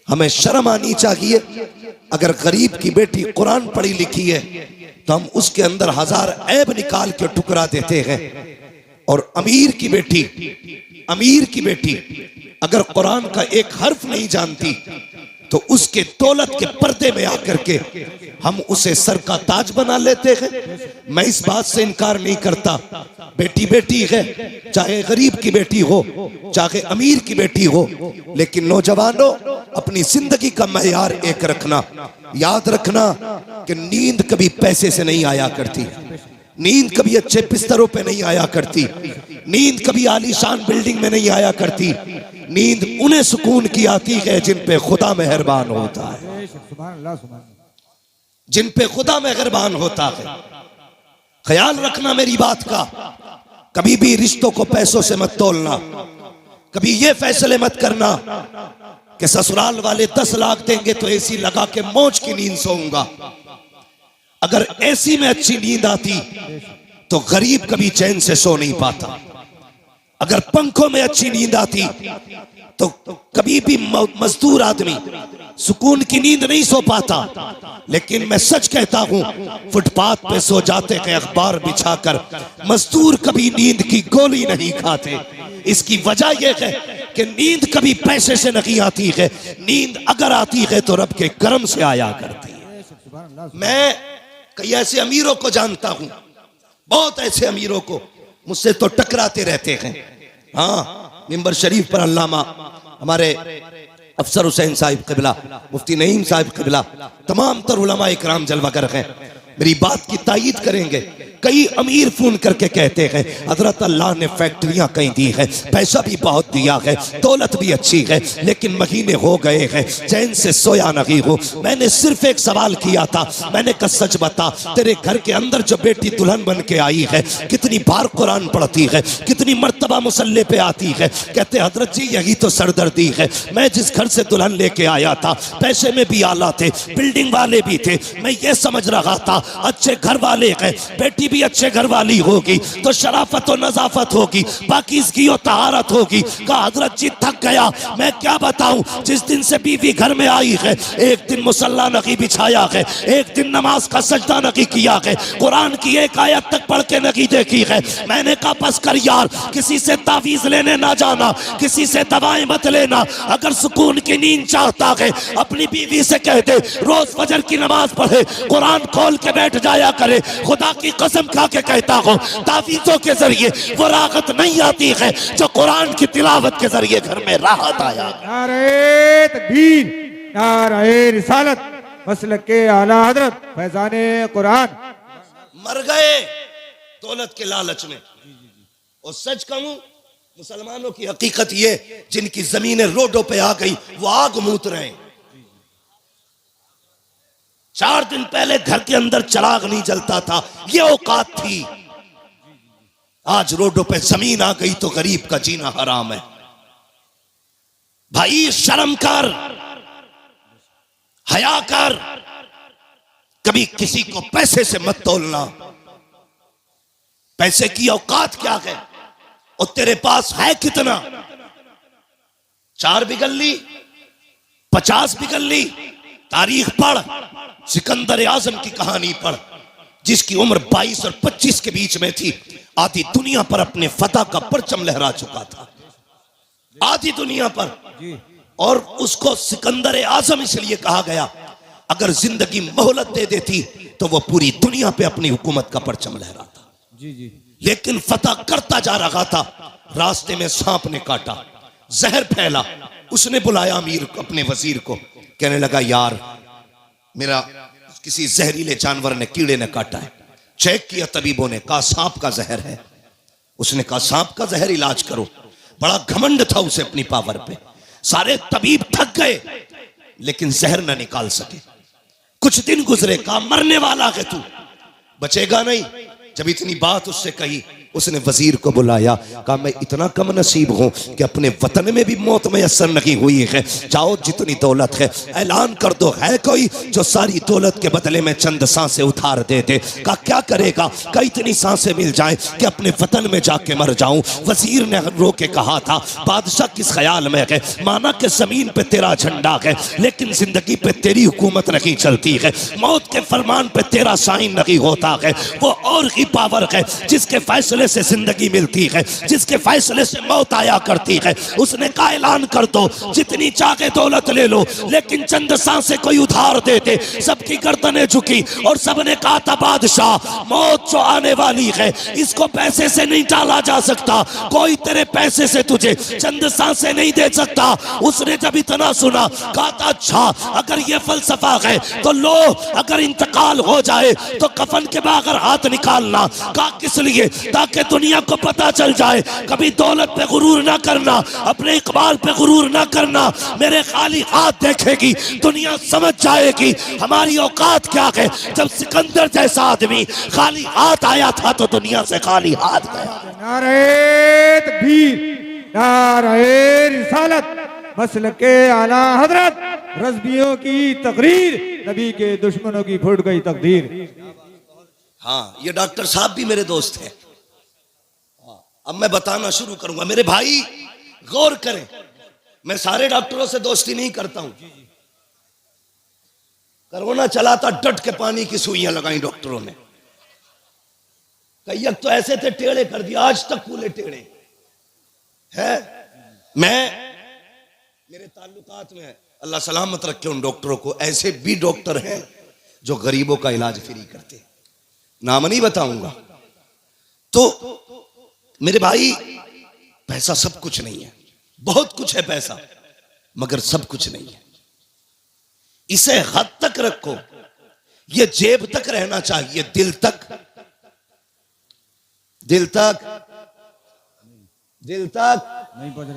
हमें शर्म आनी चाहिए। अगर गरीब की बेटी कुरान पढ़ी लिखी है तो हम उसके अंदर 1000 ऐब निकाल के टुकरा देते हैं। और अमीर की बेटी अगर कुरान का एक हर्फ नहीं जानती तो उसके दौलत के पर्दे में आकर के हम उसे सर का ताज बना लेते हैं। मैं इस बात से इनकार नहीं करता, बेटी बेटी है, चाहे गरीब की बेटी हो चाहे अमीर की बेटी हो, लेकिन नौजवानों अपनी जिंदगी का मयार एक रखना। याद रखना कि नींद कभी पैसे से नहीं आया करती, नींद कभी अच्छे बिस्तरों पे नहीं आया करती, नींद कभी आलीशान बिल्डिंग में नहीं आया करती। नींद उन्हें सुकून की आती है जिन पे खुदा मेहरबान होता है, जिन पे खुदा मेहरबान होता है। ख्याल रखना मेरी बात का, कभी भी रिश्तों को पैसों से मत तोलना। कभी ये फैसले मत करना कि ससुराल वाले 10 लाख देंगे तो एसी लगा के मौज की नींद सोऊंगा। अगर एसी में अच्छी नींद आती तो गरीब कभी चैन से सो नहीं पाता। अगर पंखों में अच्छी नींद आती तो कभी भी मजदूर आदमी सुकून की नींद नहीं सो पाता। लेकिन मैं सच कहता हूं, फुटपाथ पे सो जाते हैं अखबार बिछाकर, मजदूर कभी नींद की गोली नहीं खाते। इसकी वजह यह है कि नींद कभी पैसे से नहीं आती है, नींद अगर आती है तो रब के करम से आया करती है। मैं कई ऐसे अमीरों को जानता हूं, बहुत ऐसे अमीरों को, मुझसे तो टकराते रहते हैं। हाँ, मिंबर शरीफ पर अल्लामा हमारे अफसर हुसैन साहिब क़िबला, मुफ्ती नईम साहिब क़िबला, तमाम तर उलमा इकराम जलवागर हैं, मेरी बात की तायीद करेंगे। कई अमीर फोन करके कहते हैं हजरत अल्लाह ने फैक्ट्रियां कहीं दी है, पैसा भी बहुत दिया है, दौलत भी अच्छी है, लेकिन महीने हो गए हैं चैन से सोया नहीं हूं। मैंने सिर्फ एक सवाल किया था, मैंने कहा सच बता, तेरे घर के अंदर जो बेटी दुल्हन बन के आई है कितनी बार कुरान पढ़ती है, कितनी मर्तबा मुसल्ले पे आती है? कहते हजरत जी यही तो सरदर्दी है। मैं जिस घर से दुल्हन लेके आया था पैसे में भी आला थे, बिल्डिंग वाले भी थे, मैं ये समझ रहा था अच्छे घर वाले हैं, बेटी भी अच्छे घर वाली होगी तो शराफत और नजाफत होगी, पाकीज़गी और तहारत होगी। कहा हजरत जी थक गया, मैं क्या बताऊं, जिस दिन से बीवी घर में आई है एक दिन मुसल्ला नहीं बिछाया है, एक दिन नमाज का सजदा नहीं किया है, कुरान की एक आयत तक पढ़ के नहीं देखी है। मैंने कहा बस कर यार, किसी से तावीज लेने ना जाना, किसी से दवाएं मत लेना। अगर सुकून की नींद चाहता है अपनी बीवी से कह दे रोज फजर की नमाज पढ़े, कुरान खोल के बैठ जाया करे। खुदा की कसम खा के कहता हूं तावीज़ों के जरिए वो राहत नहीं आती है जो कुरान की तिलावत के जरिए घर में राहत आया। नारे तकबीर, नारे रिसालत, मसलक के आला हजरत फैजाने कुरान। मर गए दौलत के लालच में। और सच कहूं, मुसलमानों की हकीकत ये, जिनकी जमीनें रोडों पे आ गई वो आग मूत रहे हैं। 4 दिन पहले घर के अंदर चिराग नहीं जलता था, ये औकात थी। आज रोडों पे जमीन आ गई तो गरीब का जीना हराम है। भाई शर्म कर, हया कर, कभी किसी को पैसे से मत तोलना। पैसे की औकात क्या है और तेरे पास है कितना? 4 बिगल ली, 50 बिगल ली। तारीख पढ़, सिकंदर आजम की कहानी पढ़, जिसकी उम्र 22 और 25 के बीच में थी। आधी दुनिया पर अपने फतह का परचम लहरा चुका था, आधी दुनिया पर। और उसको सिकंदर आजम इसलिए कहा गया, अगर जिंदगी मोहलत दे देती तो वो पूरी दुनिया पे अपनी हुकूमत का परचम लहराता। लेकिन फतह करता जा रहा था, रास्ते में सांप ने काटा, जहर फैला। उसने बुलाया अमीर अपने वजीर को, कहने लगा यार मेरा किसी जहरीले जानवर ने, कीड़े ने काटा है। चेक किया तबीबों ने, कहा सांप का जहर है। उसने कहा सांप का जहर इलाज करो। बड़ा घमंड था उसे अपनी पावर पे। सारे तबीब थक गए लेकिन जहर न निकाल सके। कुछ दिन गुजरे, कहा मरने वाला है तू, बचेगा नहीं। जब इतनी बात उससे कही, उसने वजीर को बुलाया, कहा मैं इतना कम नसीब हूं कि अपने वतन में भी मौत मैसर नहीं हुई है, जाओ जितनी दौलत है ऐलान कर दो, है कोई जो सारी दौलत के बदले में चंद सांसें उधार दे दे। कहा क्या करेगा? कहा इतनी सांसें मिल जाए कि अपने वतन में जाके मर जाऊं। वजीर ने रो के कहा था, बादशाह किस ख्याल में है, माना कि जमीन पे तेरा झंडा है लेकिन जिंदगी पे तेरी हुकूमत नहीं चलती है, मौत के फरमान पे तेरा साइन नहीं होता है। वो और ही पावर है जिसके फैसले से जिंदगी मिलती है, जिसके फैसले से मौत आया करती है। उसने कहा ऐलान कर दो, जितनी चाहे दौलत ले लो लेकिन चंद सांसें कोई उधार दे दे। सबकी गर्दनें झुकी और सबने कहा था बादशाह मौत जो आने वाली है इसको पैसे से नहीं टाला जा सकता, कोई तेरे पैसे से तुझे चंद सांसें नहीं दे सकता। उसने जब इतना सुना कहा था अच्छा अगर ये फलसफा है तो लो, अगर इंतकाल हो जाए तो कफन के बगैर हाथ निकालना। कहा किस लिए? ताकि दुनिया को पता चल जाए, कभी दौलत पे गुरूर ना करना, अपने इकबाल पे गुरूर ना करना। मेरे खाली हाथ देखेगी दुनिया समझ जाएगी हमारी औकात क्या है। जब सिकंदर जैसा आदमी खाली हाथ आया था तो दुनिया से खाली हाथ गया। नारे तकबीर, नारे रिसालत, मसलके आला हजरत, रज़बियों की तकरीर, नबी के दुश्मनों की फूट गई तकदीर। हाँ, ये डॉक्टर साहब भी मेरे दोस्त हैं। अब मैं बताना शुरू करूंगा। मेरे भाई गौर करें, मैं सारे डॉक्टरों से दोस्ती नहीं करता हूं। कोरोना चला था, डट के पानी की सुइयां लगाई डॉक्टरों ने। कई तो ऐसे थे टेढ़े कर दिया, आज तक पूरे टेढ़े है। मेरे ताल्लुकात में अल्लाह सलामत रखे उन डॉक्टरों को, ऐसे भी डॉक्टर हैं जो गरीबों का इलाज फ्री करते हैं, नाम नहीं बताऊंगा। तो मेरे भाई पैसा सब कुछ नहीं है, बहुत कुछ है पैसा मगर सब कुछ नहीं है। इसे हद तक रखो, ये जेब तक रहना चाहिए, दिल तक, दिल तक, दिल तक नहीं पहुंच,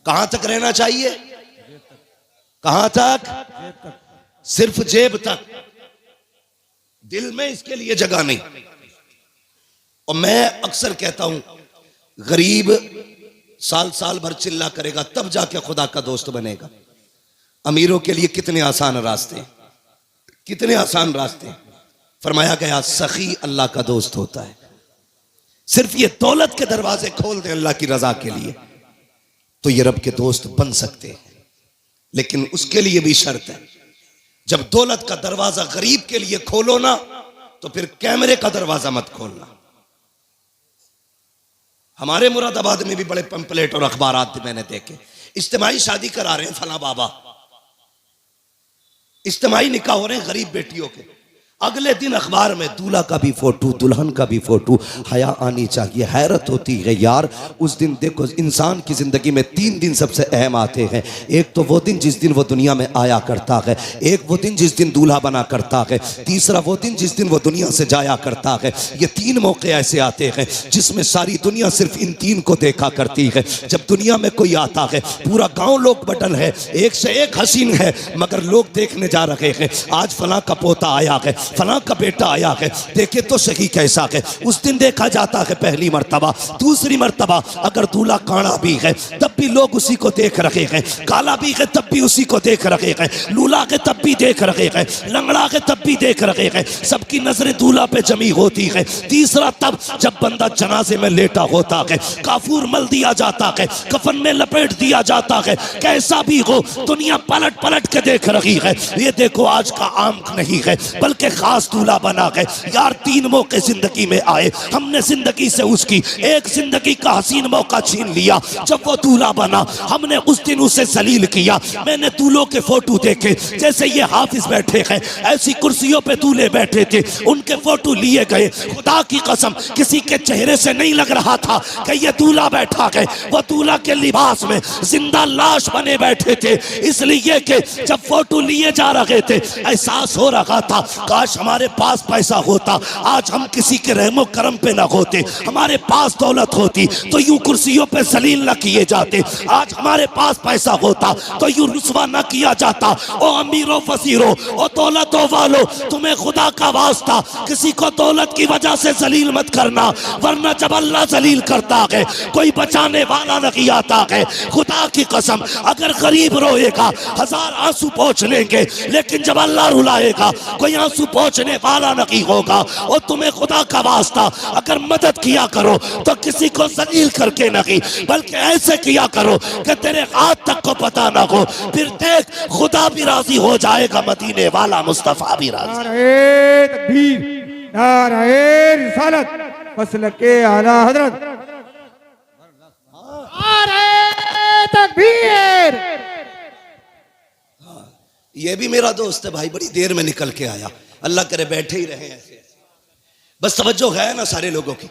कहां तक रहना चाहिए? कहां तक? सिर्फ जेब तक, दिल में इसके लिए जगह नहीं। और मैं अक्सर कहता हूं गरीब साल साल भर चिल्ला करेगा तब जाके खुदा का दोस्त बनेगा। अमीरों के लिए कितने आसान रास्ते, कितने आसान रास्ते। फरमाया गया सखी अल्लाह का दोस्त होता है। सिर्फ ये दौलत के दरवाजे खोल दे अल्लाह की रजा के लिए तो ये रब के दोस्त बन सकते हैं, लेकिन उसके लिए भी शर्त है। जब दौलत का दरवाजा गरीब के लिए खोलो ना तो फिर कैमरे का दरवाजा मत खोलना। हमारे मुरादाबाद में भी बड़े पंपलेट और अखबारात मैंने देखे, इज्तिमाई शादी करा रहे हैं फला बाबा, इज्तिमाई निकाह हो रहे हैं गरीब बेटियों के, अगले दिन अखबार में दूल्हा का भी फोटो, दुल्हन का भी फोटो। हया आनी चाहिए। हैरत होती है यार, उस दिन देखो इंसान की जिंदगी में 3 दिन सबसे अहम आते हैं। एक तो वो दिन जिस दिन वो दुनिया में आया करता है, एक वो दिन जिस दिन दूल्हा बना करता है, तीसरा वो दिन जिस दिन वो दुनिया से जाया करता है। ये 3 मौके ऐसे आते हैं जिसमें सारी दुनिया सिर्फ इन 3 को देखा करती है। जब दुनिया में कोई आता है, पूरा गाँव लोग बटन है, एक से एक हसीन है, मगर लोग देखने जा रहे हैं आज फला का पोता आया है, फला का बेटा आया है, देखे तो सही कैसा है। उस दिन देखा जाता है पहली मर्तबा, दूसरी मर्तबा अगर दूल्हा काड़ा भी है तब भी लोग उसी को देख रहे हैं, काला भी है तब भी उसी को देख रहे हैं, लूला के तब भी देख रहे हैं, लंगड़ा के तब भी देख रहे हैं। सबकी नजरें दूल्हा पे जमी होती है। तीसरा तब जब बंदा जनाजे में लेटा होता है, काफूर मल दिया जाता है, कफन में लपेट दिया जाता है, कैसा भी हो दुनिया पलट पलट के देख रही है। ये देखो आज का आम नहीं है बल्कि खास दूल्हा बना है। यार 3 मौके जिंदगी में आए, हमने जिंदगी से उसकी एक जिंदगी का हसीन मौका छीन लिया। जब वो दूल्हा बना हमने उस दिन उसे जलील किया। मैंने दूल्हों के फोटो देखे, जैसे ये हाफिज बैठे हैं ऐसी कुर्सियों पे दूल्हे बैठे थे, उनके फोटो लिए गए। खुदा की कसम किसी के चेहरे से नहीं लग रहा था कि ये दूल्हा बैठा है, वो दूल्हा के लिबास में जिंदा लाश बने बैठे थे। इसलिए कि जब फोटो लिए जा रहे थे एहसास हो रहा था काश काश हमारे पास पैसा होता, आज हम किसी के रहमो करम पे ना होते। हमारे पास दौलत होती तो यूं कुर्सियों पे जलील न किए जाते। आज हमारे पास पैसा होता तो यूं रुस्वा न किया जाता। ओ अमीरो फसीरो, ओ दौलतों वालो, तुम्हें खुदा का वास्ता किसी को दौलत की वजह से जलील मत करना, वरना जब अल्लाह जलील करता है कोई बचाने वाला नहीं आता है। खुदा की कसम, अगर गरीब रोएगा 1000 आंसू पोंछ लेंगे, लेकिन जब अल्लाह रुलाएगा कोई आंसू पोंछने वाला नहीं होगा। और तुम्हें खुदा का वास्ता अगर मदद किया करो तो किसी को जलील करके नहीं, बल्कि ऐसे किया करो कि तेरे हाथ तक को पता ना हो। फिर देख खुदा भी राजी हो जाएगा, मदीने वाला मुस्तफा भी राजी। नारे तकबीर, नारे रिसालत, मसलके आला हजरत। नारे तकबीर। ये भी मेरा दोस्त है भाई, बड़ी देर में निकल के आया। अल्लाह करे बैठे ही रहे ऐसे। बस तवज्जो है ना सारे लोगों की,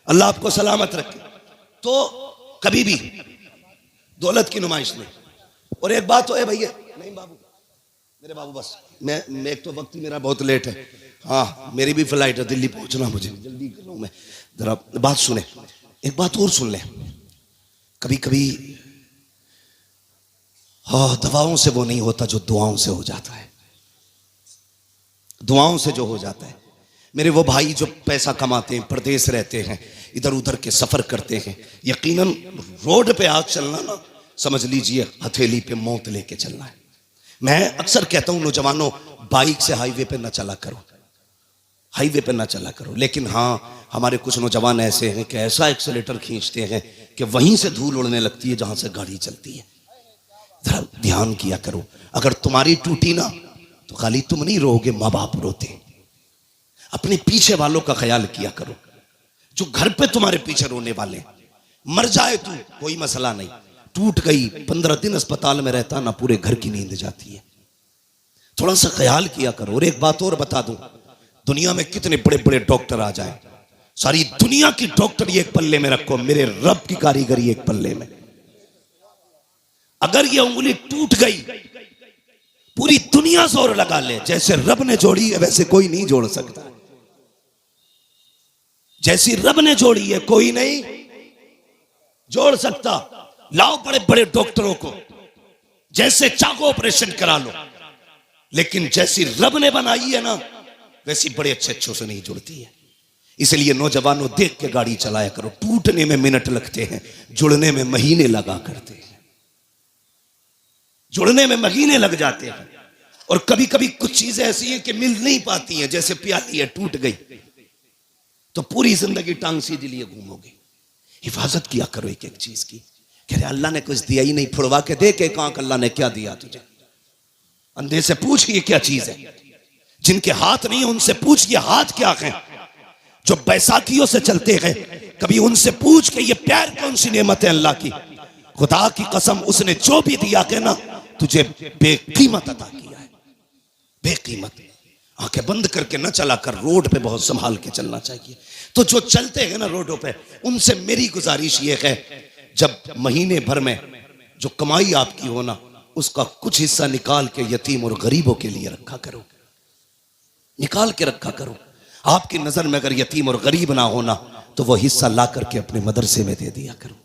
अल्लाह आपको सलामत रखे। तो कभी भी दौलत की नुमाइश नहीं। और एक बात तो है भैया, नहीं बाबू, मेरे बाबू, बस मैं एक तो वक्त ही मेरा बहुत लेट है। हाँ, मेरी भी फ्लाइट है, दिल्ली पहुंचना, मुझे जल्दी कर रहा हूं मैं। जरा बात सुने, एक बात और सुन ले। कभी कभी हाँ, दवाओं से वो नहीं होता जो दुआओं से हो जाता है। दुआओं से जो हो जाता है। मेरे वो भाई जो पैसा कमाते हैं, प्रदेश रहते हैं, इधर उधर के सफर करते हैं, यकीनन रोड पे आग चलना ना, समझ लीजिए हथेली पे मौत लेके चलना है। मैं अक्सर कहता हूं नौजवानों, बाइक से हाईवे पे ना चला करो, हाईवे पे ना चला करो। लेकिन हाँ, हमारे कुछ नौजवान ऐसे हैं कि ऐसा एक्सीलेटर खींचते हैं कि वहीं से धूल उड़ने लगती है जहां से गाड़ी चलती है। जरा ध्यान किया करो, अगर तुम्हारी टूटी ना तो खाली तुम नहीं रोगे, माँ बाप रोते। अपने पीछे वालों का ख्याल किया करो, जो घर पे तुम्हारे पीछे रोने वाले। मर जाए तू कोई मसला नहीं, टूट गई 15 दिन अस्पताल में रहता ना, पूरे घर की नींद जाती है। थोड़ा सा ख्याल किया करो। और एक बात और बता दूं, दुनिया में कितने बड़े बड़े डॉक्टर आ जाए, सारी दुनिया की डॉक्टर एक पल्ले में रखो, मेरे रब की कारीगरी एक पल्ले में। अगर ये उंगली टूट गई, पूरी दुनिया जोर लगा ले, जैसे रब ने जोड़ी है वैसे कोई नहीं जोड़ सकता। जैसी रब ने जोड़ी है कोई नहीं जोड़ सकता। लाओ बड़े बड़े डॉक्टरों को, जैसे चाहो ऑपरेशन करा लो, लेकिन जैसी रब ने बनाई है ना, वैसी बड़े अच्छे से नहीं जुड़ती है। इसलिए नौजवानों, देख के गाड़ी चलाया करो। टूटने में मिनट लगते हैं, जुड़ने में महीने लगा करते हैं। जुड़ने में महीने लग जाते हैं। और कभी कभी कुछ चीजें ऐसी हैं कि मिल नहीं पाती हैं, जैसे प्याली है, टूट गई तो पूरी जिंदगी टांग सीधे लिए घूमोगे। हिफाजत किया करो एक एक चीज की। कह रहे अल्लाह ने कुछ दिया ही नहीं, फुड़वा के दे के कहां, अल्लाह ने क्या दिया तुझे? अंधे से पूछ ये क्या चीज है। जिनके हाथ नहीं है उनसे पूछ ये हाथ क्या है। जो बैसाखियों से चलते हैं, कभी उनसे पूछ के ये पैर कौन सी नेमत है अल्लाह की। खुदा की कसम, उसने जो भी दिया के ना, तुझे बेकीमत अता किया है, बेकीमत। आंखें बंद करके न चला कर, रोड पे बहुत संभाल के चलना चाहिए। तो जो चलते हैं ना रोडों पे, उनसे मेरी गुजारिश ये है, जब महीने भर में जो कमाई आपकी हो ना, उसका कुछ हिस्सा निकाल के यतीम और गरीबों के लिए रखा करो, निकाल के रखा करो। आपकी नजर में अगर यतीम और गरीब ना होना, तो वो हिस्सा ला करके अपने मदरसे में दे दिया करो।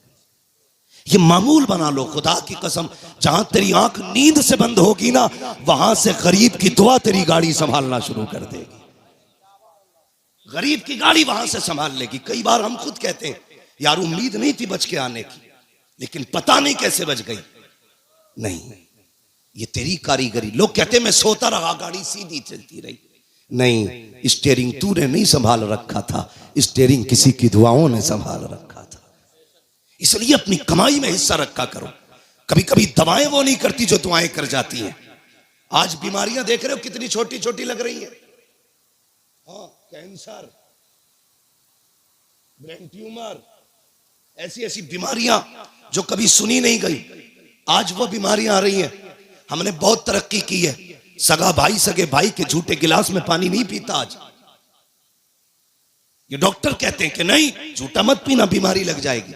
ये मामूल बना लो। खुदा की कसम, जहां तेरी आंख नींद से बंद होगी ना, वहां से गरीब की दुआ तेरी गाड़ी संभालना शुरू कर देगी। गरीब की गाड़ी वहां से संभाल लेगी। कई बार हम खुद कहते हैं, यार उम्मीद नहीं थी बच के आने की, लेकिन पता नहीं कैसे बच गई। नहीं, ये तेरी कारीगरी। लोग कहते मैं सोता रहा, गाड़ी सीधी चलती रही। नहीं, स्टीयरिंग तूने नहीं संभाल रखा था, स्टीयरिंग किसी की दुआओं ने संभाल रखा था। इसलिए अपनी कमाई में हिस्सा रखा करो। कभी कभी दवाएं वो नहीं करती जो दुआएं कर जाती हैं। आज बीमारियां देख रहे हो कितनी छोटी छोटी लग रही हैं। हाँ, कैंसर, ब्रेन ट्यूमर, ऐसी ऐसी बीमारियां जो कभी सुनी नहीं गई, आज वो बीमारियां आ रही हैं। हमने बहुत तरक्की की है। सगा भाई सगे भाई के झूठे गिलास में पानी नहीं पीता आज। ये डॉक्टर कहते हैं कि नहीं, झूठा मत पीना, बीमारी लग जाएगी।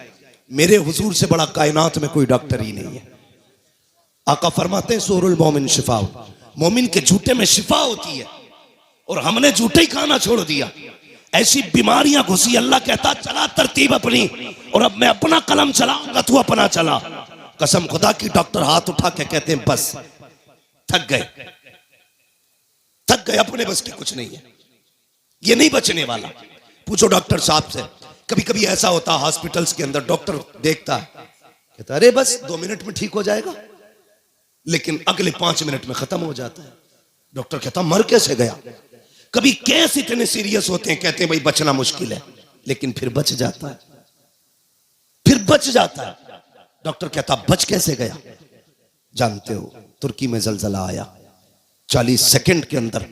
मेरे हुजूर से बड़ा कायनात में कोई डॉक्टर ही नहीं है। आका फरमाते हैं सूरुल मोमिन शिफा, मोमिन के झूठे में शिफा होती है। और हमने झूठे ही खाना छोड़ दिया। ऐसी बीमारियां घुसी, अल्लाह कहता चला तरतीब अपनी, और अब मैं अपना कलम चलाऊंगा, तू अपना चला। कसम खुदा की, डॉक्टर हाथ उठा के कहते हैं बस, थक गए, थक गए, अपने बस की कुछ नहीं है, ये नहीं बचने वाला। पूछो डॉक्टर साहब से, कभी कभी ऐसा होता है हॉस्पिटल्स के अंदर, डॉक्टर देखता है, कहता अरे बस 2 मिनट में ठीक हो जाएगा, लेकिन अगले 5 मिनट में खत्म हो जाता है। डॉक्टर कहता मर कैसे गया? कभी केस इतने सीरियस होते हैं, कहते हैं भाई बचना मुश्किल है, लेकिन फिर बच जाता है, फिर बच जाता है। डॉक्टर कहता बच कैसे गया? जानते हो, तुर्की में जलजला आया, 40 सेकंड के अंदर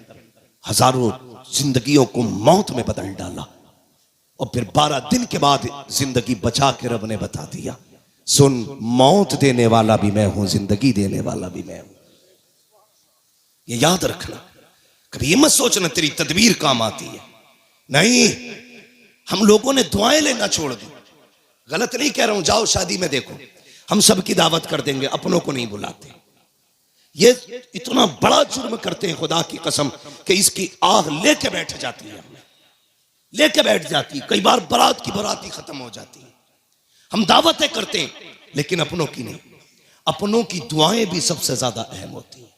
हजारों जिंदगियों को मौत में बदल डाला, और फिर 12 दिन के बाद जिंदगी बचा के रब ने बता दिया, सुन, मौत देने वाला भी मैं हूं, जिंदगी देने वाला भी मैं हूं। ये याद रखना, कभी ये मत सोचना तेरी तदबीर काम आती है, नहीं। हम लोगों ने दुआएं लेना छोड़ दी। गलत नहीं कह रहा हूं, जाओ शादी में देखो, हम सबकी दावत कर देंगे, अपनों को नहीं बुलाते। ये इतना बड़ा जुर्म करते हैं खुदा की कसम कि इसकी आग लेके बैठ जाती है, लेके बैठ जाती है। कई बार बारात की बाराती खत्म हो जाती है। हम दावतें करते हैं लेकिन अपनों की नहीं। अपनों की दुआएं भी सबसे ज्यादा अहम होती हैं,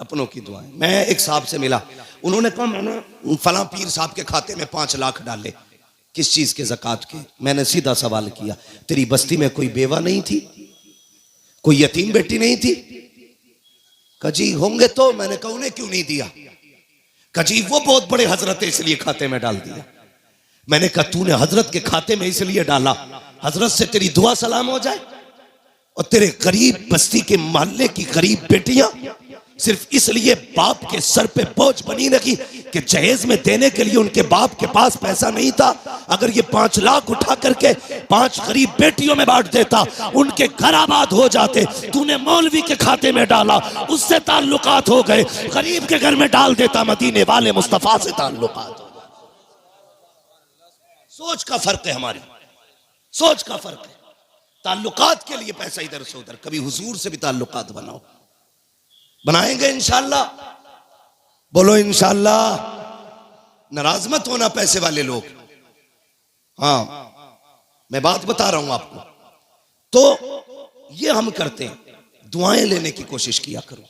अपनों की दुआएं। मैं एक साहब से मिला, उन्होंने कहा मैंने फलां पीर साहब के खाते में 5 लाख डाले, किस चीज के? ज़कात के। मैंने सीधा सवाल किया, तेरी बस्ती में कोई बेवा नहीं थी, कोई यतीम बेटी नहीं थी? कहा जी होंगे तो। मैंने कहा उन्हें क्यों नहीं दिया? कहा जी वो बहुत बड़े हजरत है इसलिए खाते में डाल दिया। मैंने कहा तूने हजरत के खाते में इसलिए डाला, हजरत से तेरी दुआ सलाम हो जाए, और तेरे गरीब बस्ती के मोहल्ले की गरीब बेटियां सिर्फ इसलिए बाप के सर पे बोझ बनी रही कि जहेज में देने के लिए उनके बाप के पास पैसा नहीं था। अगर ये 5 लाख उठा करके 5 गरीब बेटियों में बांट देता, उनके घर आबाद हो जाते। तूने मौलवी के खाते में डाला, उससे ताल्लुकात हो गए। गरीब के घर में डाल देता, मदीने वाले मुस्तफा से ताल्लुकात हो गए। सोच का फर्क है, हमारी सोच का फर्क है। ताल्लुकात के लिए पैसा इधर से उधर, कभी हुजूर से भी ताल्लुकात बनाओ। बनाएंगे इंशाअल्लाह, बोलो इंशाअल्लाह। नाराज मत होना पैसे वाले लोग। हाँ, मैं बात बता रहा हूं आपको। तो ये हम करते हैं, दुआएं लेने की कोशिश किया करो,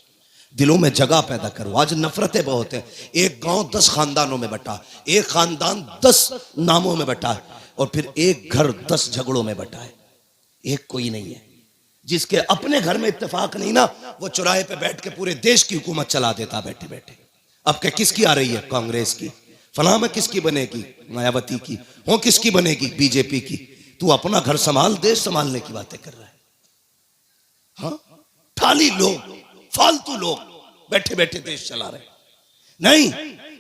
दिलों में जगह पैदा करो। आज नफरतें बहुत है, एक गांव 10 खानदानों में बटा, एक खानदान 10 नामों में बटा है, और फिर एक घर 10 झगड़ों में बटा है। एक कोई नहीं है जिसके अपने घर में इत्तेफाक नहीं ना, वो चौराहे पे बैठ के पूरे देश की हुकूमत चला देता बैठे बैठे। अब क्या किसकी आ रही है? कांग्रेस की। फलां में किसकी बनेगी? मायावती की। हो किसकी बनेगी? बीजेपी की। तू अपना घर संभाल, देश संभालने की बातें कर रहा है। हाँ, थाली लोग, फालतू लोग बैठे बैठे देश चला रहे। नहीं,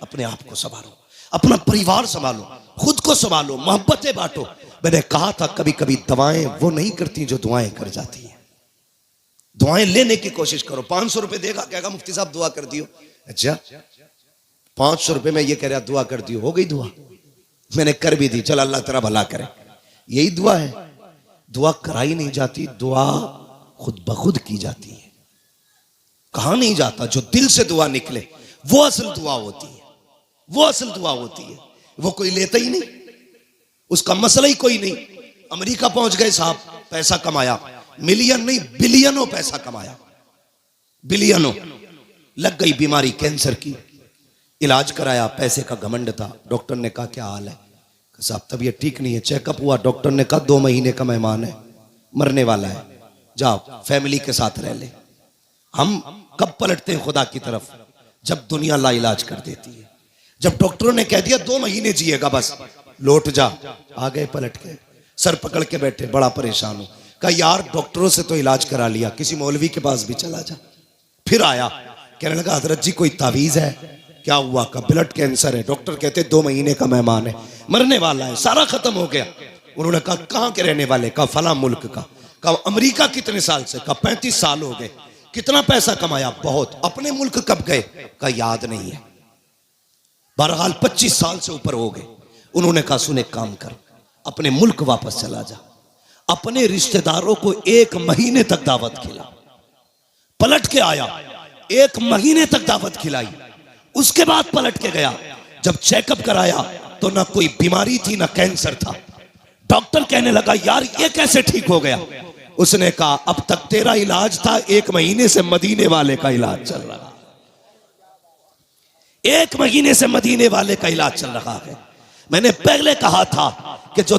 अपने आप को संभालो, अपना परिवार संभालो, खुद को संभालो, मोहब्बतें बांटो। मैंने कहा था कभी कभी दवाएं वो नहीं करती जो दुआएं कर जाती हैं। दुआएं लेने की कोशिश करो। 500 रुपए देगा, कहेगा मुफ्ती साहब दुआ कर दियो। अच्छा, 500 रुपए में ये कह रहा दुआ कर दियो, हो गई दुआ? मैंने कर भी दी, चल अल्लाह तेरा भला करे। यही दुआ है? दुआ कराई नहीं जाती, दुआ खुद ब खुद की जाती है। कहा नहीं जाता, जो दिल से दुआ निकले वो असल दुआ होती है, वो असल दुआ होती है। वो कोई लेता ही नहीं, उसका मसला ही कोई नहीं। अमेरिका पहुंच गए साहब, पैसा कमाया, मिलियन नहीं बिलियनों पैसा कमाया, बिलियनों। लग गई बीमारी कैंसर की, इलाज कराया, पैसे का घमंड था। डॉक्टर ने कहा क्या हाल है? साहब तबीयत ठीक नहीं है। चेकअप हुआ, डॉक्टर ने कहा 2 महीने का मेहमान है, मरने वाला है, जाओ फैमिली के साथ रह ले। हम कब पलटते हैं खुदा की तरफ? जब दुनिया लाइलाज कर देती है। जब डॉक्टरों ने कह दिया 2 महीने जिएगा, बस लौट जा, आ गए पलट के, सर पकड़ के बैठे, बड़ा परेशान हूं। कहा यार डॉक्टरों से तो इलाज करा लिया, किसी मौलवी के पास भी चला जा। फिर आया, कहने लगा हजरत जी कोई तावीज है? क्या हुआ? का ब्लड कैंसर है। डॉक्टर कहते 2 महीने का मेहमान है, मरने वाला है, सारा खत्म हो गया। उन्होंने कहा कहां के रहने वाले? कहा फला मुल्क का। कहा अमेरिका कितने साल से? कहा 35 साल हो गए। कितना पैसा कमाया? बहुत। अपने मुल्क कब गए? कहा याद नहीं है। बहरहाल 25 साल से ऊपर हो गए। उन्होंने कहा सुन एक काम कर, अपने मुल्क वापस चला जा, अपने रिश्तेदारों को 1 महीने तक दावत खिला। पलट के आया, 1 महीने तक दावत खिलाई, उसके बाद पलट के गया, जब चेकअप कराया तो ना कोई बीमारी थी ना कैंसर था। डॉक्टर कहने लगा यार ये कैसे ठीक हो गया? उसने कहा अब तक तेरा इलाज था, 1 महीने से मदीने वाले का इलाज चल रहा है। 1 महीने से मदीने वाले का इलाज चल रहा है। मैंने पहले कहा था कि जो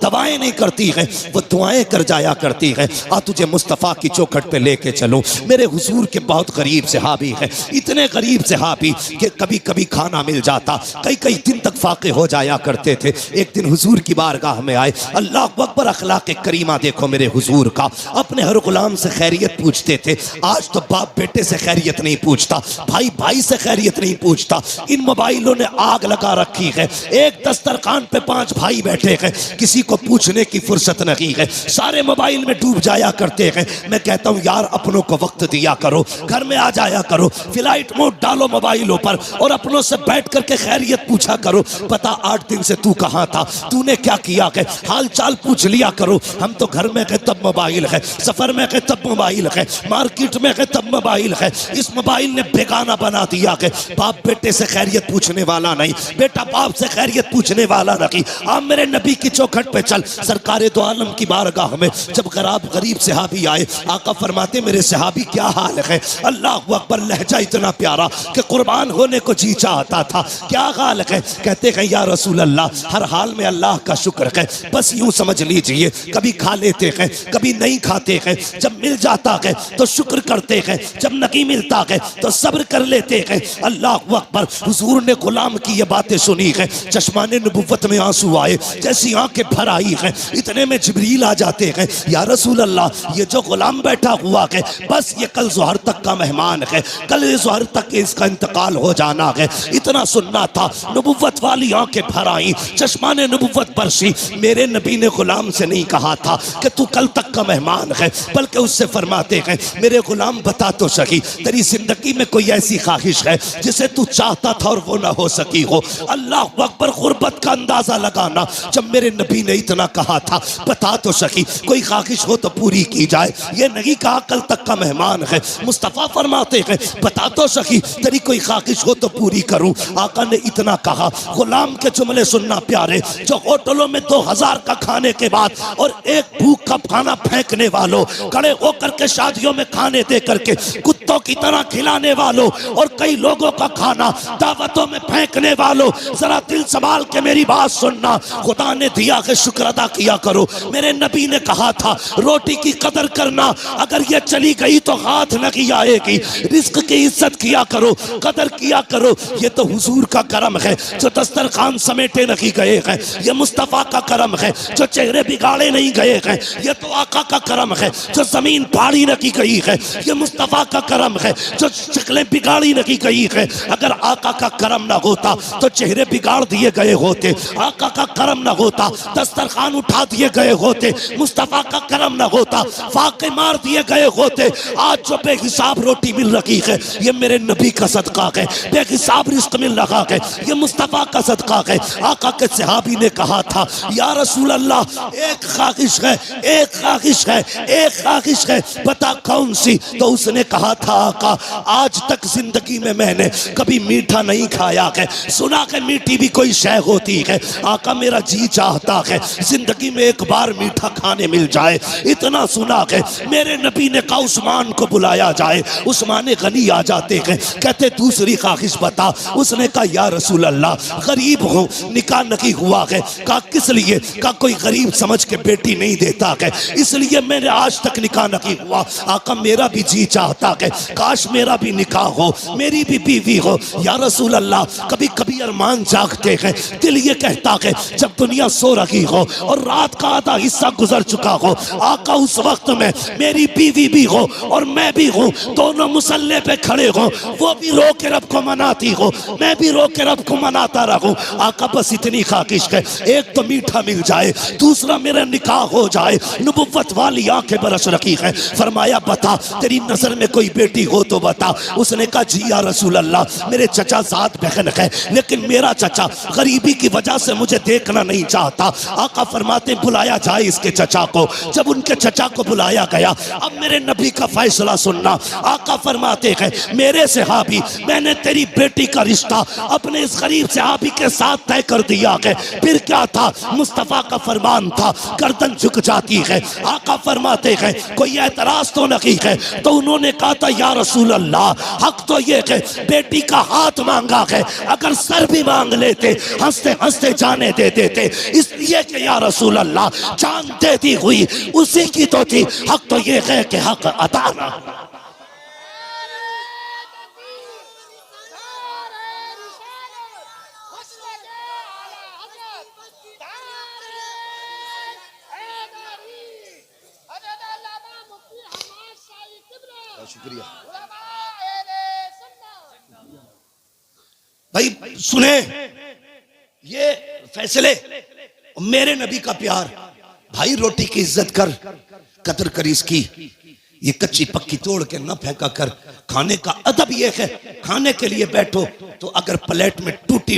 दवाएं नहीं करती है वो दुआएं कर जाया करती है। आ तुझे मुस्तफ़ा की चौखट पे लेके चलो। मेरे हुजूर के बहुत गरीब सहाबी है, इतने गरीब सहाबी कि कभी कभी खाना मिल जाता, कई कई दिन तक फाके हो जाया करते थे। एक दिन हुजूर की बारगाह में आए, अल्लाह अकबर, अखलाक करीमा देखो मेरे हुजूर का। अपने हर गुलाम से खैरियत पूछते थे। आज तो बाप बेटे से खैरियत नहीं पूछता, भाई भाई से खैरियत नहीं पूछता। इन मोबाइलों ने आग लगा रखी है। एक दस्तरखान पे 5 भाई बैठे हैं, किसी को पूछने की फुर्सत नहीं है, सारे मोबाइल में डूब जाया करते हैं। मैं कहता हूं यार अपनों को वक्त दिया करो, घर में आ जाया करो, फ्लाइट मोड डालो मोबाइलों पर और अपनों से बैठ करके खैरियत पूछा करो। पता 8 दिन से तू कहां था, तूने क्या किया है, हाल चाल पूछ लिया करो। हम तो घर में गए तब मोबाइल है, सफर में गए तब मोबाइल है, मार्केट में गए तब मोबाइल है। इस मोबाइल ने बेगाना बना दिया है। बाप बेटे से खैरियत पूछने वाला नहीं, बेटा बाप से खैरियत पूछने वाला नहीं। आप मेरे नबी की चौखट पे चल। सरकारे दो आलम की बारगाह में जब गरीब सहाबी आए, आका फरमाते मेरे सहाबी क्या हाल है? अल्लाह अकबर, लहजा इतना प्यारा कि कुर्बान होने को जी चाहता था। क्या हाल है? कहते हैं या रसूल अल्लाह, हर हाल में अल्लाह का शुक्र है। बस यूं समझ लीजिए, कभी खा लेते हैं, कभी नहीं खाते हैं। जब मिल जाता है तो शुक्र करते हैं, जब नहीं मिलता है तो सब्र कर लेते हैं। अल्लाह अकबर। हुजूर ने गुलाम की ये बातें सुनी है, चश्माने नबुव्वत में आंसू आए, जैसी आंखें भर आई हैं। इतने में जिब्रील आ जाते हैं, या रसूल अल्लाह, ये जो गुलाम बैठा हुआ है बस ये कल ज़ोहर तक का मेहमान है, कल ज़ोहर तक इसका इंतकाल हो जाना है। इतना सुनना था, नबुव्वत वाली आंखें भर आई, चश्माने नबुव्वत बरसी। मेरे नबी ने गुलाम से नहीं कहा था कि तू कल तक का मेहमान है, बल्कि उससे फरमाते हैं मेरे गुलाम बता तो सही, तेरी जिंदगी में कोई ऐसी ख्वाहिश है जिसे तू चाहता था और वो ना हो सकी हो? अल्लाह अकबर, गुर्बत का अंदाजा लगाना। जब मेरे नबी ने इतना कहा था बता तो सही, कोई ख्वाहिश हो तो पूरी की जाए। ये नहीं कहा कल तक का मेहमान है। मुस्तफ़ा फरमाते हैं बता तो सही, तेरी कोई ख्वाहिश हो तो पूरी करूं। आका ने इतना कहा, गुलाम के जुमले सुनना प्यारे, जो होटलों में 2000 का खाने के बाद और एक भूख का खाना फेंकने वालों, खड़े होकर के शादियों में खाने दे करके कुत्तों की तरह खिलाने वालों और कई लोगों का खाना दावतों में फेंकने वालों, जरा दिल संभाल के मेरी बात सुनना। खुदा ने दिया कि शुक्र अदा किया करो। मेरे नबी ने कहा था रोटी की कदर करना, अगर ये चली गई तो हाथ नहीं आएगी। रिस्क की इज्जत किया करो, कदर किया करो। ये तो हुजूर का करम है जो दस्तरखान समेटे नहीं गए हैं। ये मुस्तफ़ा का करम है जो चेहरे बिगाड़े नहीं गए हैं। ये तो आका का करम है जो जमीन फाड़ी नहीं गई है। ये मुस्तफ़ा का करम है जो शक्लें बिगाड़ी नहीं गई है। अगर आका का करम ना होता तो चेहरे बिगाड़ दिए गए होते, आका का करम ना होता दस्तरखान उठा दिए गए होते, मुस्तफ़ा का करम ना होता फाके मार दिए गए होते। आज जो बेहिसाब रोटी मिल रही है ये मेरे नबी का सदका है, बेहिसाब रिस्क मिल रहा है ये मुस्तफ़ा का सदका है। आका के सहाबी ने कहा था या रसूल अल्लाह, एक ख्वाहिश है, एक ख्वाहिश है, एक ख्वाहिश है, बता कौन सी? तो उसने कहा था आका, आज तक जिंदगी में मैंने कभी मीठा नहीं खाया है, सुना है मीठी भी कोई शय होती है। आका मेरा जी चाहता है जिंदगी में एक बार मीठा खाने मिल जाए, इतना सुना है। मेरे नबी ने कहा उस्मान को बुलाया जाए। उस्मान गनी आ जाते हैं, कहते दूसरी ख्वाहिश बता। उसने कहा या रसूल अल्लाह, गरीब हूँ, निकाह नहीं हुआ है। कहा किस लिए? कहा कोई गरीब समझ के बेटी नहीं देता है, इसलिए मैंने आज तक निकाह नहीं हुआ। आका मेरा भी जी चाहता है काश मेरा भी निकाह हो, मेरी भी बीवी हो। या रसूल अल्लाह, कभी कभी अरमान जागते हैं, दिल ये कहता है जब दुनिया सो रही हो और रात का आधा हिस्सा गुजर चुका हो, आका उस वक्त में मेरी बीवी भी हो और मैं भी हूँ, दोनों मुसल्ले पे खड़े हो, वो भी रो के रब को मनाती हो, मैं भी रो के रब को मनाता रहूं। आका बस इतनी ख्वाहिश है, एक तो मीठा मिल जाए, दूसरा मेरा निकाह हो जाए। नबुव्वत वाली आंखें बरस रखी है। फरमाया बता तेरी नजर में कोई बेटी बेटी हो तो बता। उसने कहा जी या रसूल अल्लाह, मेरे चचा सात बहन है, लेकिन मेरा चचा गरीबी की वजह से मुझे देखना नहीं चाहता। आका फरमाते बुलाया जाए इसके चचा को। जब उनके चचा को बुलाया गया, अब मेरे नबी का फैसला सुनना। आका फरमाते हैं मेरे सहाबी, मैंने तेरी बेटी का रिश्ता अपने इस गरीब सहाबी के साथ तय कर दिया है। फिर क्या था, मुस्तफा का फरमान था, गर्दन झुक जाती है। आका फरमाते हैं कोई एतराज तो नहीं है। तो उन्होंने कहा था या रसूल अल्लाह, हक तो ये है बेटी का हाथ मांगा है, अगर सर भी मांग लेते हंसते हंसते जाने दे देते, इसलिए कि या रसूल अल्लाह जान देती हुई उसी की तो थी। हक तो ये है कि हक अता ना। शुक्रिया भाई। सुने ये फैसले, मेरे नबी का प्यार। भाई रोटी की इज्जत कर, कदर कर इसकी। ये कच्ची पक्की तोड़ के न फेंका कर। खाने का अदब ये है, खाने के लिए बैठो तो अगर प्लेट में टूटी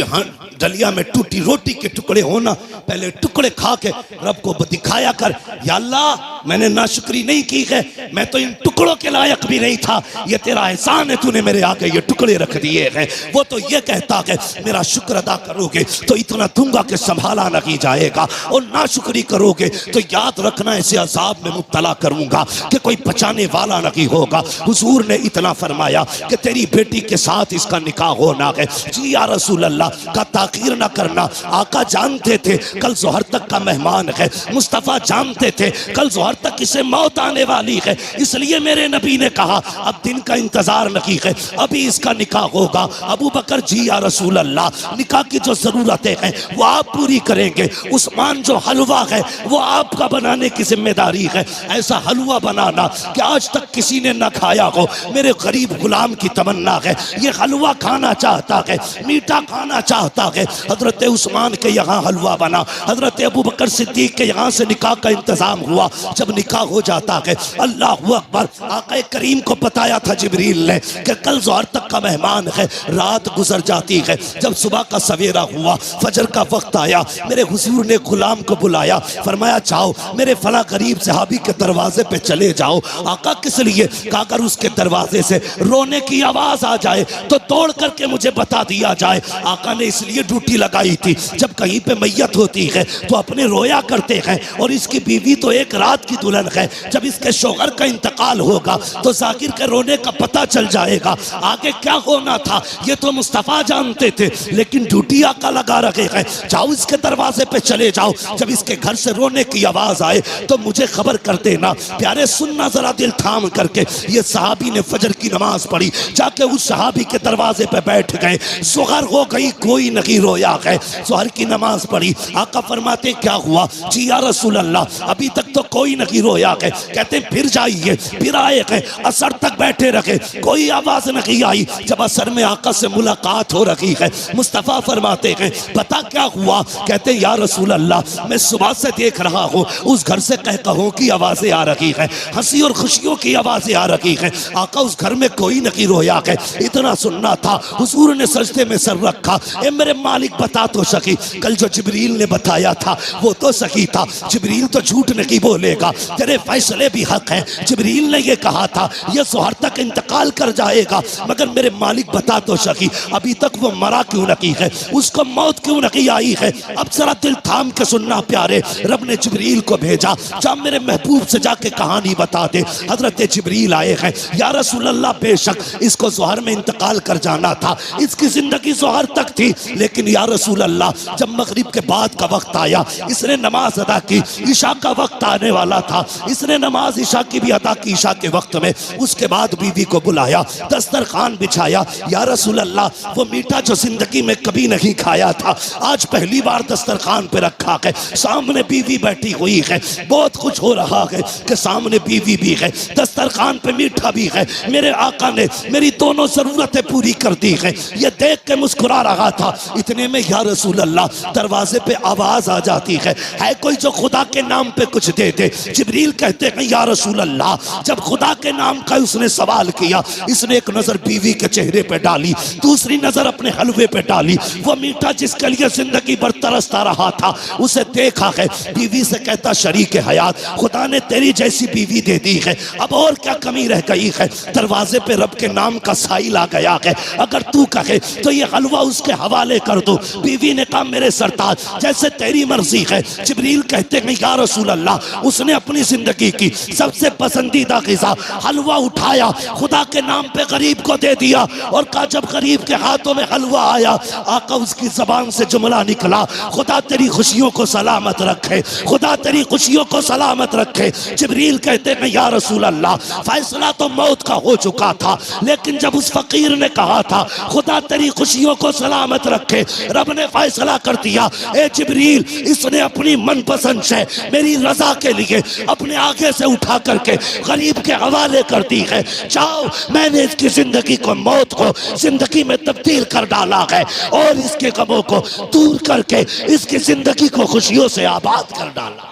डलिया में टूटी रोटी के टुकड़े हो ना, पहले टुकड़े खा के रब को दिखाया कर, या अल्लाह मैंने नाशुक्री नहीं की है, मैं तो इन टुकड़ों के लायक भी नहीं था, ये तेरा एहसान है, तूने मेरे आगे ये टुकड़े रख दिए हैं। वो तो ये कहता है मेरा शुक्र अदा करोगे तो इतना दूंगा कि संभाला नहीं जाएगा, और नाशुक्री करोगे तो याद रखना ऐसे अजाब में मुब्तला करूंगा कि कोई बचाने वाला नहीं होगा। हुजूर ने इतना फरमाया कि तेरी बेटी के साथ इसका निकाह होना है। जी या रसूल अल्लाह का ताकीर ना करना। आका जानते थे कल जोहर तक का मेहमान है, मुस्तफ़ा जानते थे कल जोहर तक इसे मौत आने वाली है, इसलिए मेरे नबी ने कहा अब दिन का इंतजार नहीं है, अभी इसका निकाह होगा। अबू बकर जी या रसूल अल्लाह, निकाह की जो जरूरतें हैं वो आप पूरी करेंगे। उस्मान जो हलवा है वो आपका बनाने की जिम्मेदारी है। ऐसा हलवा बनाना कि आज तक किसी ने ना खाया हो। मेरे गरीब गुलाम की तमन्ना है, ये हलवा खाना चाहता है, मीठा खाना चाहता है। हजरत उस्मान के यहाँ हलवा बना, हजरत अबू बकर सिद्दीक के यहाँ से निकाह का इंतजाम हुआ। जब निकाह हो जाता है, अल्लाह अकबर, आका करीम को बताया था जिब्रील ने कि कल जोहर तक का मेहमान है। रात गुजर जाती है, जब सुबह का सवेरा हुआ, फजर का वक्त आया, मेरे हुजूर ने गुलाम को बुलाया, फरमाया जाओ मेरे फला गरीब सहाबी के दरवाजे पे चले जाओ। आका किस लिए? अगर उसके दरवाजे से रोने की आवाज आ जाए तो तोड़ करके मुझे बता दिया जाए। आका ने इसलिए ड्यूटी लगाई थी, जब कहीं पे मैयत होती है तो अपने रोया करते हैं, और इसकी बीवी तो एक रात की दुल्हन है। जब इसके शौहर का इंतकाल होगा तो जाकिर के रोने का पता चल जाएगा। आगे क्या होना था ये तो मुस्तफा जानते थे, लेकिन ड्यूटी आका लगा रखे हैं, जाओ इसके दरवाजे पे चले जाओ, जब इसके घर से रोने की आवाज आए तो मुझे खबर कर देना। प्यारे सुनना जरा दिल थाम करके, ये सहाबी ने फजर की नमाज पढ़ी, जाके उस सहाबी के दरवाजे पे बैठ गए। सुहर हो गई, कोई नहीं रोया है। सुहर की नमाज पढ़ी, आका फरमाते क्या हुआ? जी या रसूल अल्लाह अभी तक तो कोई नहीं रोया है। कहते फिर जाइए, फिर आए हैं, असर तक बैठे रखे, कोई आवाज नहीं आई। जब असर में आका से मुलाकात हो रही है, मुस्तफा फरमाते हैं पता क्या हुआ? कहते या रसूल अल्लाह मैं सुबह से देख रहा हूँ उस घर से कहकहों की आवाजें आ रही है, हंसी और खुशियों की आवाजें आ रही है। आका उस घर में कोई नहीं रोया है। इतना सुनना था, हुजूर ने सजदे में सर रखा। ए मेरे मालिक बता तो सकी, कल जो जिब्रील ने बताया था वो तो सही था, जिब्रील तो झूठ नहीं बोलेगा, तेरे फैसले भी हक हैं। जिब्रील ने ये कहा था ये सुहर तक इंतकाल कर जाएगा, मगर मेरे मालिक बता तो सकी अभी तक वो मरा क्यों नहीं है, उसको मौत क्यों नहीं आई है। अब जरा दिल थाम के सुनना प्यारे, रब ने जिब्रील को भेजा, जा मेरे महबूब से जाके कहानी बता दे। हजरत जिब्रील आए हैं, या रसूल अल्लाह बेशक इसको ज़ोहर में इंतकाल कर जाना था, इसकी जिंदगी ज़ोहर तक थी, लेकिन या रसूल अल्लाह जब मगरिब के बाद का वक्त आया इसने नमाज अदा की, ईशा का वक्त आने वाला था, इसने नमाज ईशा की भी अदा की ईशा के वक्त में। उसके बाद बीवी को बुलाया, दस्तरखान बिछाया, या रसूल अल्लाह वो मीठा जो जिंदगी में कभी नहीं खाया था आज पहली बार दस्तरखान पे रखा है, सामने बीवी बैठी हुई है, बहुत कुछ हो रहा है कि सामने बीवी भी है, दस्तरखान पे मीठा भी है। मेरे आका ने मेरी दोनों जरूरतें पूरी कर दी है, ये देख के मुस्कुरा रहा था। इतने में या रसूल अल्लाह दरवाजे पे आवाज आ जाती है कोई जो खुदा के नाम पे कुछ दे दे। जिब्रील कहते हैं या रसूल अल्लाह, जब खुदा के नाम का उसने सवाल किया, इसने एक नजर बीवी के चेहरे पे डाली, दूसरी नजर अपने हलवे पे डाली। वो मीठा जिसके लिए जिंदगी भर तरसता रहा था उसे देखा है। बीवी से कहता शरीक हयात, खुदा ने तेरी जैसी बीवी दे दी है, अब और क्या कमी रह गई है। दरवाजे पे रब के नाम का साइल आ गया है, अगर तू कहे तो ये हलवा उसके हवाले कर दो। बीवी ने कहा मेरे सरताज जैसे तेरी मर्जी है। जिब्रील कहते हैं या रसूल अल्लाह, उसने अपनी जिंदगी की सबसे पसंदीदा ग़िज़ा हलवा उठाया, खुदा के नाम पे गरीब को दे दिया और कहा जब गरीब के हाथों में हलवा आया, आका उसकी जबान से जुमला निकला, खुदा तेरी खुशियों को सलामत रखे, खुदा तेरी खुशियों को सलामत रखे। जिब्रील कहते हैं या रसूल अल्लाह, फैसला तो मौत का हो चुका था, लेकिन जब उस फकीर ने कहा था खुदा तेरी खुशियों को सलामत रखे, रब ने फैसला कर दिया, ए जिब्रील इसने अपनी मनपसंद से मेरी रजा के लिए अपने आगे से उठा करके गरीब के हवाले कर दी है। जाओ, मैंने इसकी जिंदगी को, मौत को जिंदगी में तब्दील कर डाला है और इसके गमों को दूर करके इसकी जिंदगी को खुशियों से आबाद कर डाला।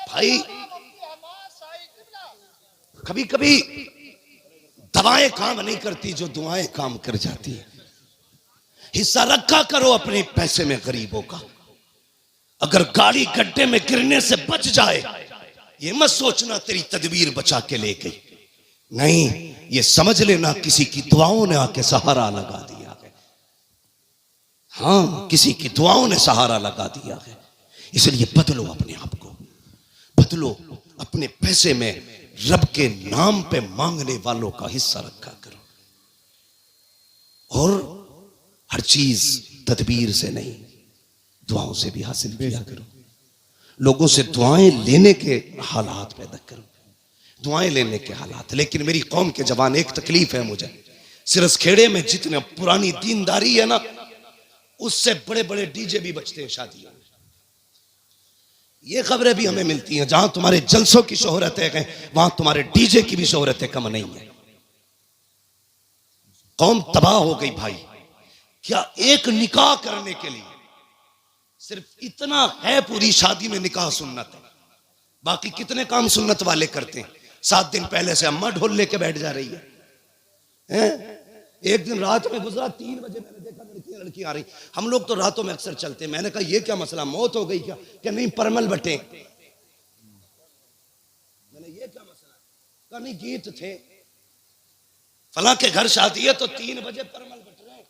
भाई कभी कभी दवाएं काम नहीं करती जो दुआएं काम कर जाती है। हिस्सा रखा करो अपने पैसे में गरीबों का। अगर गाड़ी गड्ढे में गिरने से बच जाए, ये मत सोचना तेरी तदबीर बचा के ले गई, नहीं, ये समझ लेना किसी की दुआओं ने आके सहारा लगा दिया है। हाँ, किसी की दुआओं ने सहारा लगा दिया है। इसलिए बदलो अपने आप को, बदलो। अपने पैसे में रब के नाम पे मांगने वालों का हिस्सा रखा करो और हर चीज तदबीर से नहीं, दुआओं से भी हासिल किया करो। लोगों से दुआएं लेने के हालात पैदा करो, दुआएं लेने के हालात। लेकिन मेरी कौम के जवान, एक तकलीफ है मुझे, सिरस खेड़े में जितने पुरानी दीनदारी है ना, उससे बड़े बड़े डीजे भी बजते हैं शादियों में। ये खबरें भी हमें मिलती हैं, जहां तुम्हारे जलसों की शोहरतें हैं वहां तुम्हारे डीजे की भी शोहरतें कम नहीं है। कौम तबाह हो गई भाई। क्या एक निकाह करने के लिए सिर्फ इतना है, पूरी शादी में निकाह सुन्नत है, बाकी कितने काम सुन्नत वाले करते हैं। 7 दिन पहले से अम्मा ढोल लेके बैठ जा रही है। एक दिन रात में गुजरा, 3 बजे मैंने देखा लड़की आ रही। हम लोग तो रातों में अक्सर चलते हैं। मैंने कहा ये क्या मसला, मौत हो गई क्या? कि नहीं, परमल बटे। मैंने ये क्या मसला? कहा नहीं, गीत थे, फला के घर शादी है तो 3 बजे परमल बट रहे।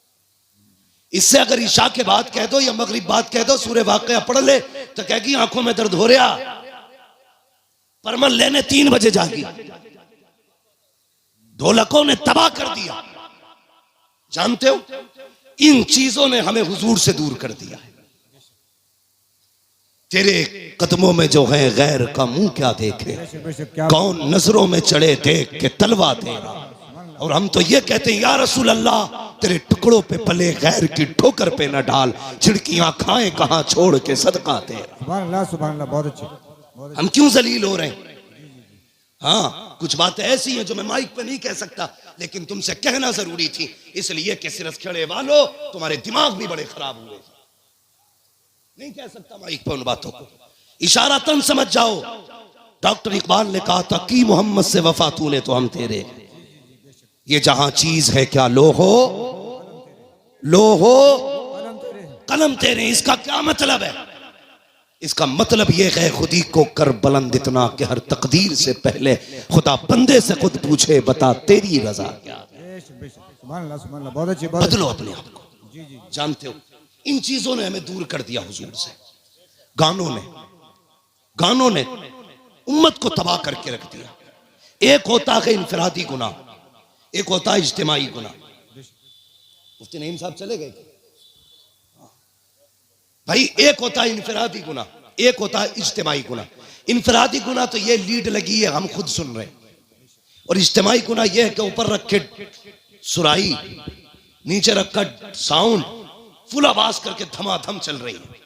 इससे अगर ईशा के बाद कह दो या मगरिब बाद कह दो सूरह वाक़िया पढ़ ले तो कहेगी आंखों में दर्द हो रहा, परमल लेने 3 बजे जागी। ढोलकों ने तबाह कर दिया। जानते हो, इन चीजों ने हमें हुजूर से दूर कर दिया है। तेरे कदमों में जो है गैर का मुंह क्या देखे, कौन नजरों में चढ़े देख के तलवा तेरा। और हम तो ये कहते हैं या रसूल अल्लाह, तेरे टुकड़ों पे पले गैर की ठोकर पे न डाल, छिड़कियां खाएं कहां छोड़ के सदका तेरा। सुभान अल्लाह, सुभान अल्लाह, बहुत अच्छे। हम क्यों जलील हो रहे हैं? हाँ, कुछ बातें ऐसी हैं जो मैं माइक पे नहीं कह सकता, लेकिन तुमसे कहना जरूरी थी, इसलिए कि सिरस खेड़े वालों तुम्हारे दिमाग भी बड़े खराब हुए। नहीं कह सकता माइक पे उन बातों को, इशारातन समझ जाओ। डॉक्टर इकबाल ने कहा था कि मोहम्मद से वफा तूने तो हम तेरे, ये जहां चीज है क्या लो हो कलम तेरे। इसका क्या मतलब है? इसका मतलब यह है खुदी को कर बुलंद इतना कि हर तकदीर से पहले खुदा बंदे से खुद पूछे बता तेरी रजा क्या। बदलो अपने आप को। जानते हो, इन चीजों ने हमें दूर कर दिया हुजूर से। गानों ने उम्मत को तबाह करके रख दिया। एक होता है इनफरादी गुनाह, एक होता है इज्तिमाई गुनाह। मुफ्ती नईम साहब चले गए भाई। एक होता है इनफरादी गुनाह, एक होता है इज्तिमाई गुनाह। इनफरादी गुनाह तो ये लीड लगी है, हम खुद सुन रहे हैं, और इज्तिमाई गुनाह ये है कि ऊपर रखे सुराई, नीचे रखा साउंड, फुल आवाज करके धमाधम चल रही है।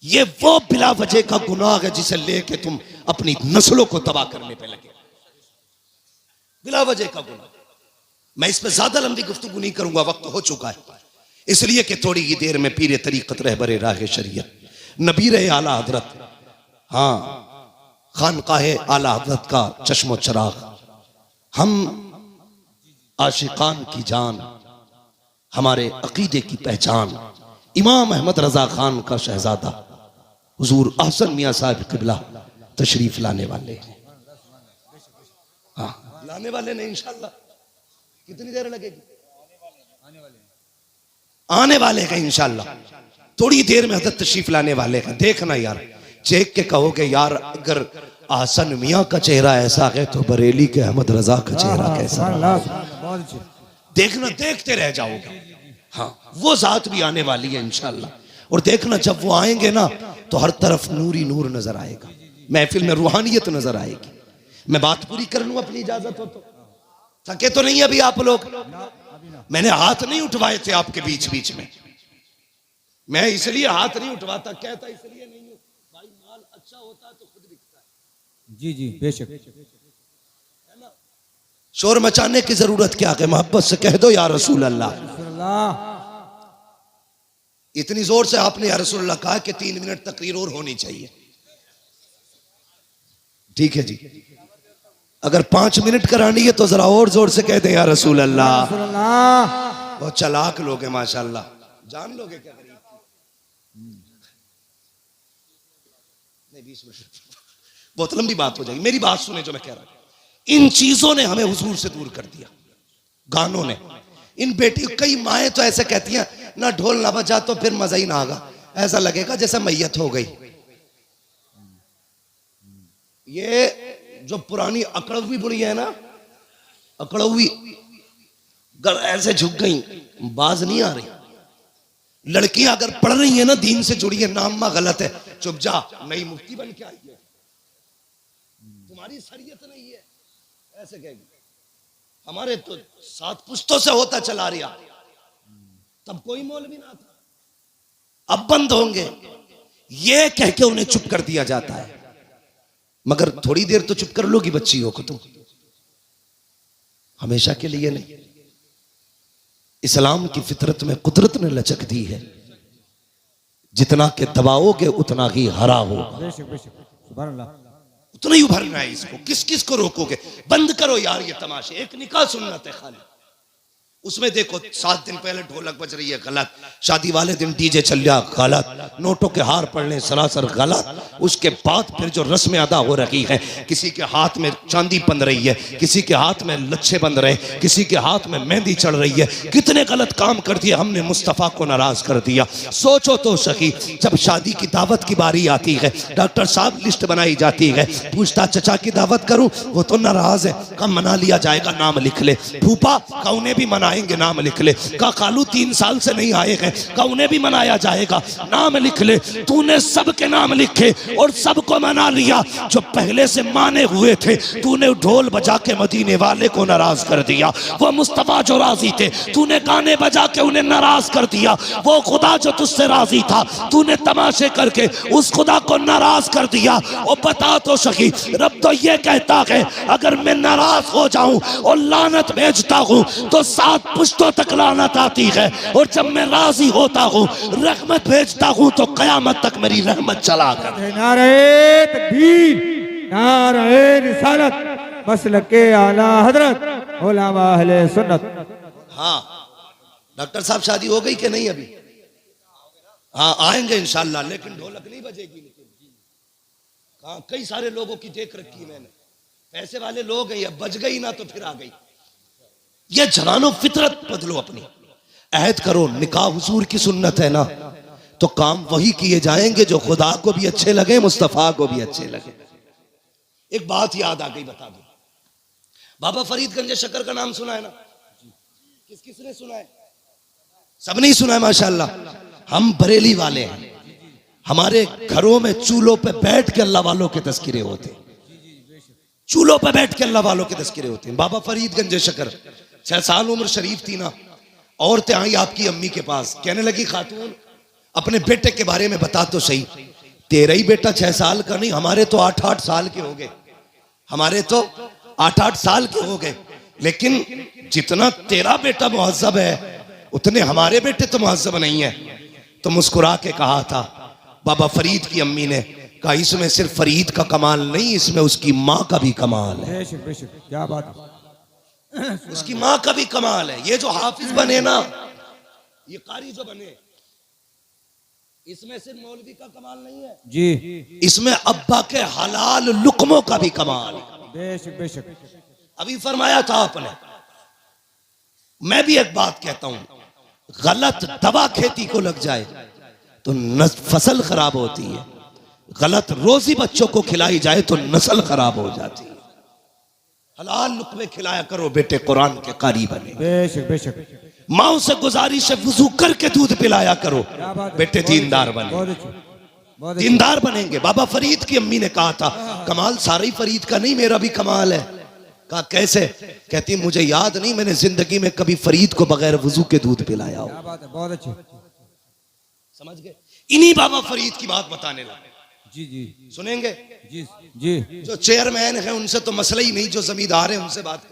ये वो बिला वजह का गुनाह है जिसे लेके तुम अपनी नस्लों को तबाह करने पे लगे। बिला वजह का गुनाह। मैं इस पर ज्यादा लंबी गुफ्तगू नहीं करूंगा, वक्त हो चुका है, इसलिए कि थोड़ी ही देर में पीर तरीक़त रहबर राह शरीयत नबीर आला हजरत, हाँ खानकाहे आला हजरत का चश्मो चराग, हम आशिकान की जान, हमारे अकीदे की पहचान, इमाम अहमद रजा खान का शहजादा हुजूर अहसन मियां साहब किबला तशरीफ लाने वाले हैं। हाँ, लाने वाले नहीं, इंशाल्लाह। कितनी देर लगेगी? आने वाले हैं इंशाल्लाह, थोड़ी देर में हजरत तशरीफ लाने वाले हैं। देखना यार, चेक के कहोगे यार अगर आसन मियां का चेहरा ऐसा है तो बरेली के अहमद रजा का चेहरा कैसा है? देखना, देखते रह जाओगे। हाँ, वो जात भी आने वाली है इंशाल्लाह। और देखना जब वो आएंगे ना तो हर तरफ नूर ही नूर नजर आएगा, महफिल में रूहानियत नजर आएगी। मैं बात पूरी कर लूं अपनी इजाजत हो तो? थके तो नहीं अभी आप लोग? मैंने हाथ नहीं उठवाए थे आपके बीच बीच में, मैं इसलिए हाथ नहीं उठवाता, कहता इसलिए नहीं हूं भाई, माल अच्छा होता है तो खुद बिकता है। जी जी बेशक। शोर मचाने की जरूरत क्या है? मोहब्बत से कह दो या रसूल अल्लाह। इतनी जोर से आपने या रसूल अल्लाह कहा कि 3 मिनट तकरीर और होनी चाहिए। ठीक है जी, अगर 5 मिनट करानी है तो जरा और जोर से कह दे या रसूल अल्लाह। बहुत चालाक लोग हैं माशाल्लाह, जान लोगे क्या करीब नहीं? 20 मिनट बहुत लंबी बात हो जाएगी, मेरी बात सुने जो मैं कह रहा हूं। इन चीजों ने हमें हुजूर से दूर कर दिया, गानों ने। इन बेटी, कई माएँ तो ऐसे कहती हैं ना ढोल ना बजा तो फिर मजा ही ना आगा, ऐसा लगेगा जैसे मैयत हो गई। ये जो पुरानी अकड़वी बुढ़ी है ना, अकड़वी ऐसे झुक गई, बाज नहीं आ रही। लड़कियां अगर पढ़ रही है ना दीन से जुड़ी है, नाम मां गलत है, चुप जा, नई मुफ्ती बन के आई है, तुम्हारी शरीयत नहीं है, ऐसे कहेगी। हमारे तो 7 पुश्तों से होता चला रहा, तब कोई मौलवी ना था, अब बंद होंगे, ये कह के उन्हें चुप कर दिया जाता है। मगर थोड़ी देर तो चुप कर लोगी बच्चियों को तुम, हमेशा के लिए नहीं। इस्लाम की फितरत में कुदरत ने लचक दी है, जितना के दबाओगे उतना ही हरा होगा, उतना ही उभरना है इसको। किस किस को रोकोगे? बंद करो यार ये तमाशे। एक निकाह सुन्नत है खाली, उसमें देखो 7 दिन पहले ढोलक बज रही है, गलत। शादी वाले दिन डीजे चल रहा, गलत। नोटों के हार पड़ने सरासर गलत। उसके बाद फिर जो रस्में अदा हो रही है, किसी के हाथ में चांदी बंध रही है, किसी के हाथ में लच्छे बंध रहे, किसी के हाथ में मेहंदी चढ़ रही है, कितने गलत काम कर दिए हमने, मुस्तफ़ा को नाराज कर दिया। सोचो तो सही, जब शादी की दावत की बारी आती है, डॉक्टर साहब लिस्ट बनाई जाती है, पूछता चचा की दावत करूं, वो तो नाराज है, कम मना लिया जाएगा, नाम लिख ले। फूफा का उन्हें भी आएंगे, नाम लिख ले। का खालू 3 साल से नहीं आए हैं, का उन्हें भी मनाया जाएगा, नाम लिख ले। तूने सबके नाम लिखे और सबको मना लिया। जो पहले से माने हुए थे, तूने ढोल बजा के मदीने वाले को नाराज कर दिया। वो मुस्तफा जो राजी थे, तूने गाने बजा के उन्हें नाराज कर दिया। वो खुदा जो तुझसे राजी था, तूने तमाशे करके उस खुदा को नाराज कर दिया। और बता तो सही, रब तो ये कहता है अगर मैं नाराज हो जाऊं और लानत भेजता हूं तो 7 पुश्तों तक लानत आती है, और जब मैं राजी होता हूँ रहमत भेजता हूँ तो कयामत तक मेरी रहमत चला कर। नारे तकबीर, नारे रिसालत, मसलके आला हजरत उलमा अहले सुन्नत। हाँ डॉक्टर साहब, शादी हो गई कि नहीं अभी? हाँ आएंगे इंशाल्लाह, लेकिन ढोलक नहीं बजेगी। हाँ, कई सारे लोगों की देख रखी मैंने, पैसे वाले लोग हैं, ये बज गई ना तो फिर आ गई। ये जवानों फितरत बदलो अपनी, अहद करो। निकाह हुजूर की सुन्नत है ना, तो काम वही किए जाएंगे जो खुदा को भी अच्छे लगे, मुस्तफा को भी अच्छे लगे। एक बात याद आ गई, बता दो। बाबा फरीदगंज शक्कर का नाम सुना है ना? किस किसने सुना है? सब नहीं सुना है माशाल्लाह। हम बरेली वाले हैं, हमारे घरों में चूल्हों पे बैठ के अल्लाह वालों के तस्किरे होते, चूल्हों पे बैठ के अल्लाह वालों के तस्किरे होते हैं। बाबा फरीदगंज शक्कर, 6 साल उम्र शरीफ थी ना, औरतें आई आपकी अम्मी के पास, कहने लगी खातून अपने बेटे के बारे में बता तो सही। तेरा ही बेटा 6 साल का नहीं, हमारे तो 8-8 साल के हो गए, हमारे तो 8-8 साल के हो गए। लेकिन जितना तेरा बेटा मुहज्जब है उतने हमारे बेटे तो मुहज्जब नहीं है। तो मुस्कुरा के कहा था बाबा फरीद की अम्मी ने, कहा इसमें सिर्फ फरीद का कमाल नहीं, इसमें उसकी माँ का भी कमाल है। बेशक बेशक, क्या बात है। उसकी माँ का भी कमाल है। ये जो हाफिज बने ना, ये कारी जो बने, इसमें सिर्फ मौलवी का कमाल नहीं है जी, इसमें अब्बा के हलाल लुकमों का भी कमाल है। बेशक बेशक। अभी फरमाया था आपने, मैं भी एक बात कहता हूं, गलत दवा खेती को लग जाए तो फसल खराब होती है, गलत रोजी बच्चों को खिलाई जाए तो नस्ल खराब हो जाती है। हलाल लुकमे खिलाया करो बेटे, कुरान के कारी बने। बेशक बेशक, माओ से गुजारिश है वुजू करके दूध पिलाया करो क्या बात है। बेटे, दीनदार बने, बहुत अच्छी, बहुत अच्छी। दीनदार बनेंगे। बाबा फरीद की अम्मी ने कहा था कमाल सारा ही फरीद का नहीं, मेरा भी कमाल है। कहा कैसे? कहती मुझे याद नहीं मैंने जिंदगी में कभी फरीद को बगैर वुजू के दूध पिलाया हो। क्या बात है, बहुत अच्छी। समझ गए? इन्हीं बाबा फरीद की बात बताने लगे। जी जी सुनेंगे? जी जी। जो चेयरमैन है उनसे तो मसला ही नहीं, जो जमींदार है उनसे बात